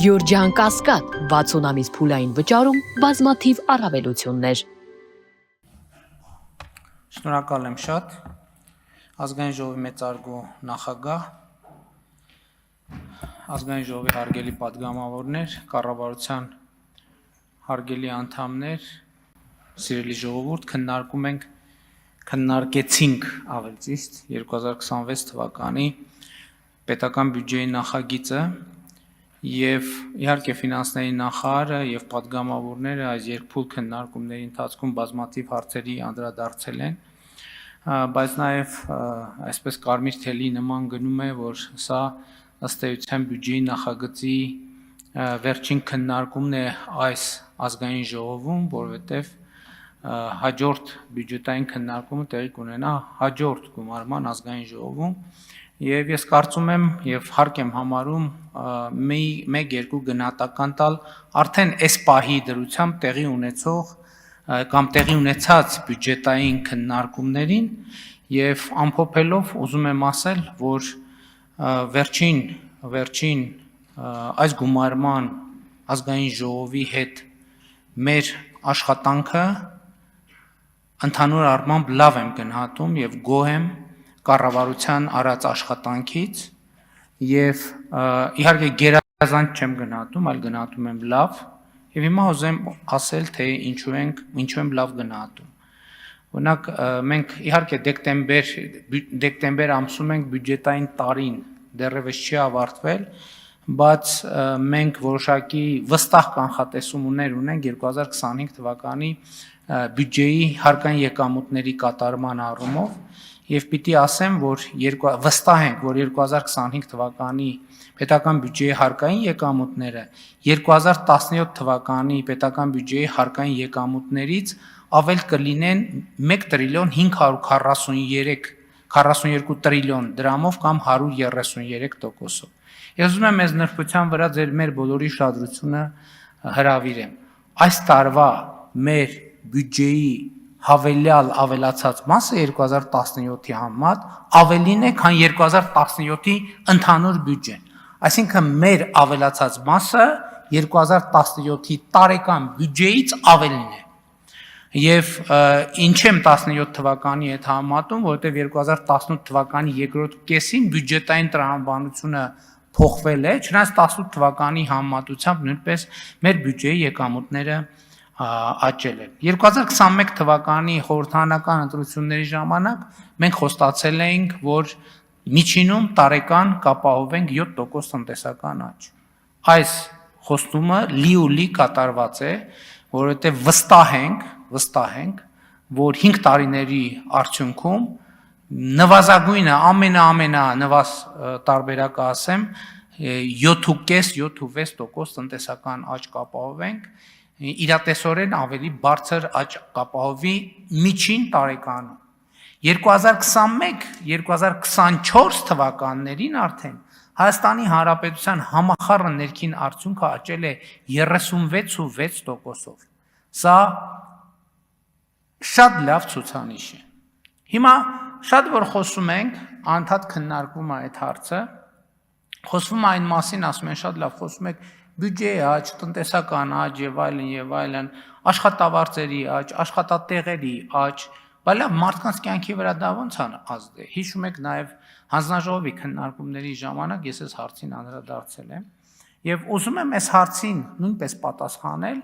Գյորջյան Կասկադ 60 ամիս փուլային վճարում բազմաթիվ առավելություններ։ Շնորհակալ եմ շատ, ազգային ժողովի մեծարգո նախագահ, ազգային ժողովի հարգելի պատգամավորներ, կառավարության հարգելի անդամներ, սիրելի ժողովուրդ, քննարկեցինք ավելի ճիշտ 2026 թվականի պետական բյուջեի նախագիծը եւ իհարկե ֆինանսների նախարարը եւ պատգամավորները այս երկփուլ քննարկումների ընթացքում բազմաթիվ հարցերի անդրադարձել են, բայց նաեւ այսպես կարմիր թելի նման գնում է, որ սա ըստ էության բյուջեի նախագծի վերջին քննարկումն է այս ազգային ժողովում, որովհետեւ հաջորդ բյուջետային քննարկումը տեղի կունենա հաջորդ գումարման ազգային ժողովում եւ ես կարծում եմ եւ հարկ եմ համարում մեկ-երկու գնահատական տալ արդեն այս պահի դրությամբ տեղի ունեցող կամ տեղի ունեցած բյուջետային քննարկումներին եւ ամփոփելով ուզում եմ ասել, որ վերջին այս գումարման ազգային ժողովի հետ մեր աշխատանքը ընդհանուր առմամբ լավ եմ գնահատում եւ գոհ եմ կառավարության արած աշխատանքից եւ իհարկե գերազանց չեմ գնահատում, այլ գնահատում եմ լավ եւ հիմա ուզեմ ասել թե ինչու եմ լավ գնահատում։ Օրինակ մենք իհարկե դեկտեմբեր ամսում ենք բյուջետային տարին, դեռևս չի ավարտվել, բայց մենք որոշակի վստահ կանխատեսումներ ունենք 2025 թվականի բյուջեի հարկային եկամուտների կատարման առումով եւ պիտի ասեմ, որ վստահ ենք, որ 2025 թվականի պետական բյուջեի հարկային եկամուտները 2017 թվականի պետական բյուջեի հարկային եկամուտներից ավել կլինեն 1 տրիլիոն 542 տրիլիոն դրամով կամ 133%-ով։ Ես ուզում եմ մեզ նրբության վրա ձեր մեր բոլորի շադրությունը հրավիրեմ։ Այս տարվա մեր բյուջեի հավելյալ ավելացած մասը 2017-ի համեմատ ավելին է, քան 2017-ի ընդհանուր բյուջեն։ Այսինքն մեր ավելացած մասը 2017-ի տարեկան բյուջեից ավելին է։ Եվ ինչ եմ 17 թվականի հետ համեմատում, որովհետև 2018 թվականի երկրորդ կեսին բյուջետային տրամաբանությունը փոխվել է, չնայած 18 թվականի համեմատությամբ նույնպես մեր բյուջեի եկամուտները աճել են։ 2021 թվականի խորհրդարանական ընտրությունների ժամանակ մենք խոստացել էինք, որ միջինում տարեկան կապահովենք 7% տնտեսական աճ։ Այս խոստումը լի կատարված է, որովհետև վստահ ենք, որ 5 տարիների արդյունքում նվազագույնը ամենանվազ տարբերակը ասեմ 7.5-7.6% տնտեսական աճ կապահովենք, իրատեսորեն ավելի բարձր աճ կապահովի միջին տարեկանում։ 2021-2024 թվականներին արդեն Հայաստանի Հանրապետության համախառն ներքին արդյունքը աճել է 36.6%-ով։ Սա շատ լավ ցուցանիշ է։ Հիմա շատ որ խոսում ենք, անդադ քննարկվում է այդ հարցը, խոսվում է այն մասին, ասում են շատ լավ, խոսում եք բյուջեի աճ, տնտեսական աճ եւ այլն, աշխատավարձերի աճ, աշխատատեղերի աճ, բայց լավ մարդկանց կյանքի վրա դա ո՞նց ազդի։ Հիշում եք նաեւ հանձնաժողովի քննարկումների ժամանակ ես այս հարցին անդրադարձել եմ եւ ուզում եմ այս հարցին նույնպես պատասխանել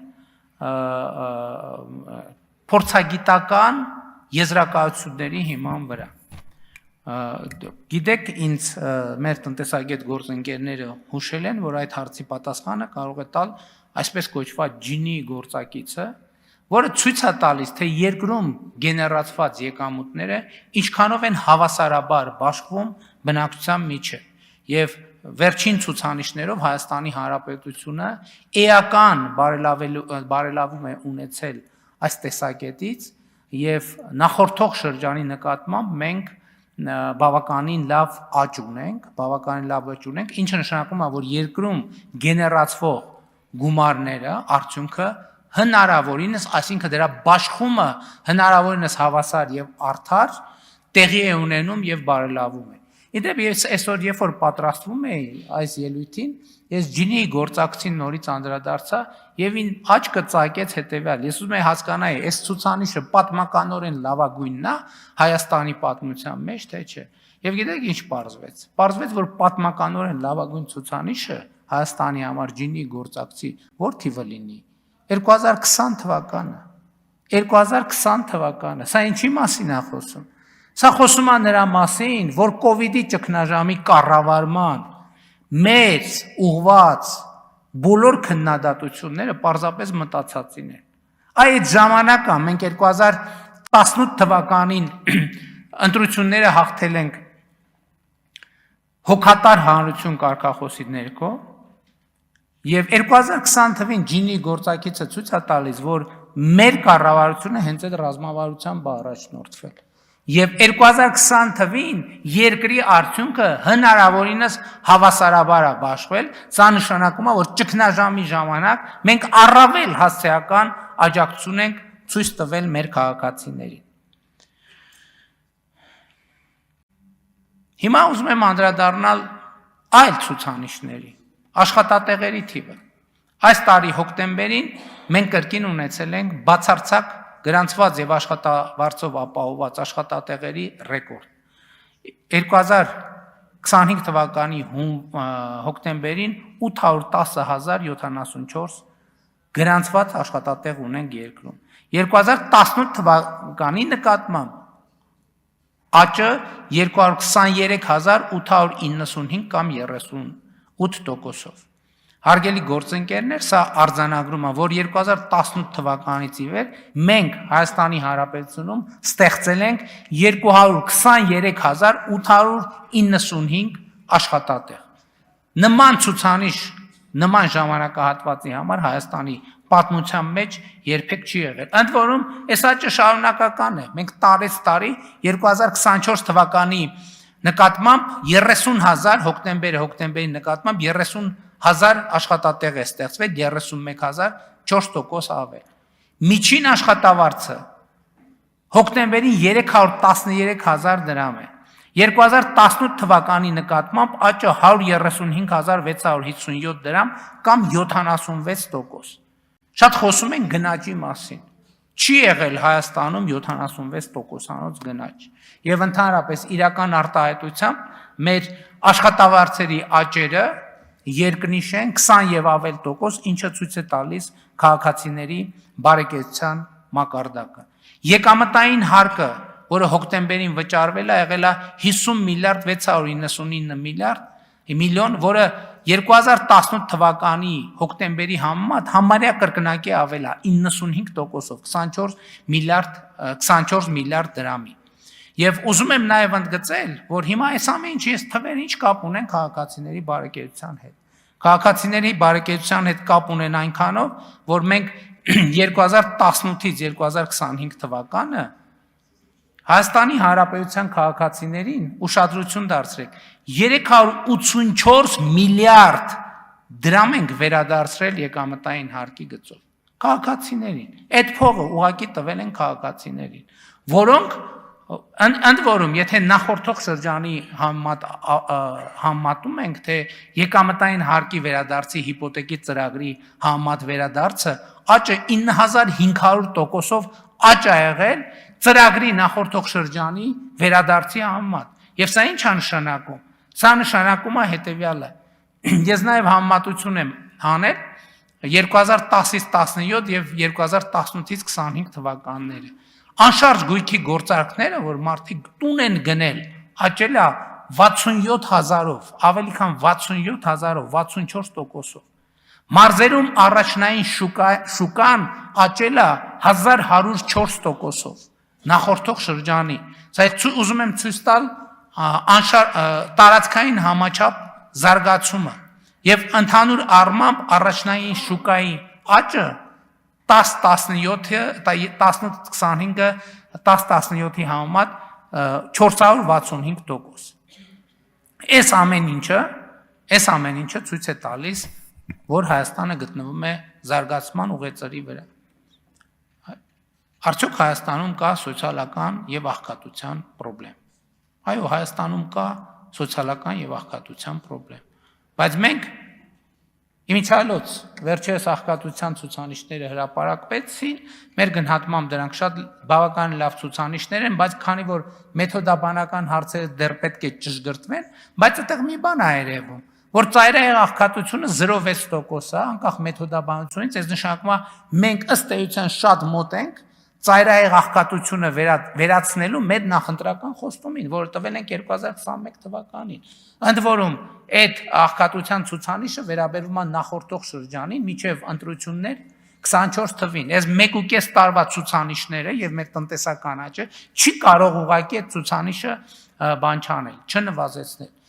փորձագիտական եզրակացությունների հիման վրա։ Գիտեք, ինձ մեր տնտեսագետ գործընկերները հուշել են, որ այդ հարցի պատասխանը կարող է տալ այսպես կոչված ջինի գործակիցը, որը ցույց է տալիս, թե երկրում գեներացված եկամուտները ինչքանով են հավասարաբար բաշխվում բնակչության միջև։ Եվ վերջին ցուցանիշներով Հայաստանի Հանրապետությունը էական բարելավում է ունեցել այս տեսակետից եւ նախորդող շրջանի նկատմամբ մենք բավականին լավ աճ ունենք, ինչը նշանակում է, որ երկրում գեներացվող գումարները արդյունքը հնարավորինս, այսինքն դրա բաշխումը հնարավորինս հավասար եւ արդար տեղի է ունենում եւ բարելավում է։ Իդեպ ես այսօր երբ որ պատրաստվում էի այս ելույթին, ես ջինի գործակցին նորից անդրադարձա եւ ին աչքը ծակեց հետեւյալ. ես ուզում եի հասկանալ, այս ցուցանիշը պատմականորեն լավագույնն է Հայաստանի պատմության մեջ, թե չէ։ Եվ գիտեք ինչ պարզվեց։ Պարզվեց, որ պատմականորեն լավագույն ցուցանիշը Հայաստանի համար ջինի գործակցի որ թիվը լինի 2020 թվականը։ 2020 թվականը։ Սա ինչի մասին է խոսում։ Սա խոսում է նրա մասին, որ կոവിഡ്ի ճգնաժամի կառավարման մեծ ուղված բոլոր քննադատությունները պարզապես մտածածին են։ Այդ ժամանակը մենք 2018 թվականին ընտրությունները հաղթել ենք հոգատար հանրություն կարգախոսի ներքո եւ 2020 թվին ջինի գործակիցը ցույց է տալիս, որ մեր կառավարությունը հենց այդ ռազմավարությամբ առաջնորդվել։ Եվ 2020 թվին երկրի արդյունքը հնարավորինս հավասարաբար է բաշխվել, սա նշանակում է, որ ճգնաժամի ժամանակ մենք առավել հասցեական աջակցություն ենք ցույց տվել մեր քաղաքացիներին։ Հիմա ուզում եմ անդրադառնալ այլ ցուցանիշների, աշխատատեղերի թիվը։ Այս տարի հոկտեմբերին մենք կրկին ունեցել ենք բացարձակ գրանցված եւ աշխատավարձով ապահովված աշխատատեղերի ռեկորդ։ 2025 թվականի հոկտեմբերին 810,074 գրանցված աշխատատեղ ունենք երկրում։ 2018 թվականի նկատմամբ աճը 223,895 կամ 38%-ով։ Հարգելի գործընկերներ, սա արձանագրում է, որ 2018 թվականից ի վեր մենք Հայաստանի Հանրապետությունում ստեղծել ենք 223,895 աշխատատեղ։ Նման ցուցանիշ, նման ժամանակահատվածի համար Հայաստանի պատմության մեջ երբեք չի եղել։ Ընդ որում, այս աճը շարունակական է։ Մենք տարեցտարի 2024 թվականի նկատմամբ 30,000 հոկտեմբերի նկատմամբ 30,000 աշխատատեղ է ստեղծվել, 31,004% ավել։ Միջին աշխատավարձը հոկտեմբերին 313,000 դրամ է։ 2018 թվականի նկատմամբ աճը 135,657 դրամ կամ 76%։ Շատ խոսում են գնաճի մասին։ Չի եղել Հայաստանում 76%-անոց գնաճ։ Եվ ընդհանրապես իրական արտահայտությամբ մեր աշխատավարձերի աճերը երկնիշ են 20 եւ ավել տոկոս, ինչը ցույց է տալիս քաղաքացիների բարեկեցության մակարդակը։ Եկամտային հարկը, որը հոկտեմբերին վճարվել է, եղել է 50 միլիարդ 699 միլիոն, որը 2018 թվականի հոկտեմբերի համեմատ համարյա կրկնակի ավել է 95%-ով 24 միլիարդ դրամի։ Եվ ուզում եմ նաև ընդգծել, որ հիմա այս ամեն ինչ ես թվեր ինչ կապ ունեն քաղաքացիների բարեկեցության հետ։ Քաղաքացիների բարեկեցության հետ կապ ունեն այնքանով, որ մենք 2018-ից 2025 թվականը Հայաստանի Հանրապետության քաղաքացիներին ուշադրություն դարձրեք 384 միլիարդ դրամ ենք վերադարձրել եկամտային հարկի գծով։ Քաղաքացիներին։ Այդ փողը ուղղակի տվել են քաղաքացիներին, որոնք ընդ որում, եթե նախորդող շրջանի համատում ենք, թե եկամտային հարկի վերադարձի հիպոթեկի ծրագրի համեմատ վերադարձը աճը 9500%-ով աճ ա եղել ծրագրի նախորդող շրջանի վերադարձի համեմատ։ Եվ սա ինչ է նշանակում։ Սա նշանակում է հետևյալը։ Ես նաև համեմատություն եմ անել 2010-ից 17 եւ 2018-ից 25 թվականները։ Անշարժ գույքի գործարքները, որ մարդիկ տուն են գնել, աճել է 67,000-ով, ավելի քան 67,000-ով, 64%-ով։ Մարզերում առաջնային շուկան աճել է 1104%-ով, նախորդող շրջանի։ Սա ուզում եմ ցույց տալ տարածքային համաչափ զարգացումը եւ ընդհանուր առմամբ առաջնային շուկայի աճը 10-17-ի համեմատ 465%։ Այս ամեն ինչը ցույց է տալիս, որ Հայաստանը գտնվում է զարգացման ուղեծրի վրա։ Արդյոք Հայաստանում կա սոցիալական եւ աղքատության խնդրեմ։ Այո, Հայաստանում կա սոցիալական եւ աղքատության խնդրեմ։ Բայց մենք իմիջիալոց վերջերս աղքատության ցուցանիշները հրապարակվեցին, մեր գնահատմամբ դրանք շատ բավական լավ ցուցանիշներ են, բայց քանի որ մեթոդաբանական հարցերը դեռ պետք է ճշգրտվեն, բայց այդտեղ մի բան է երևում, որ ծայրահեղ աղքատությունը 0.6% է, անկախ մեթոդաբանությունից, այս նշանակում է մենք ըստ էության շատ մոտ ենք ծայրահեղ աղքատությունը վերացնելու մեր նախընտրական խոստումին, որը տվել ենք 2021 թվականին։ Ընդ որում, այդ աղքատության ցուցանիշը վերաբերում է նախորդող շրջանին, մինչև ընտրություններ 24 թվին։ Այս 1.5 տարվա ցուցանիշները եւ մեր տնտեսական աճը չի կարող ուղղակի այդ ցուցանիշը բան չանել, չնվազեցնել։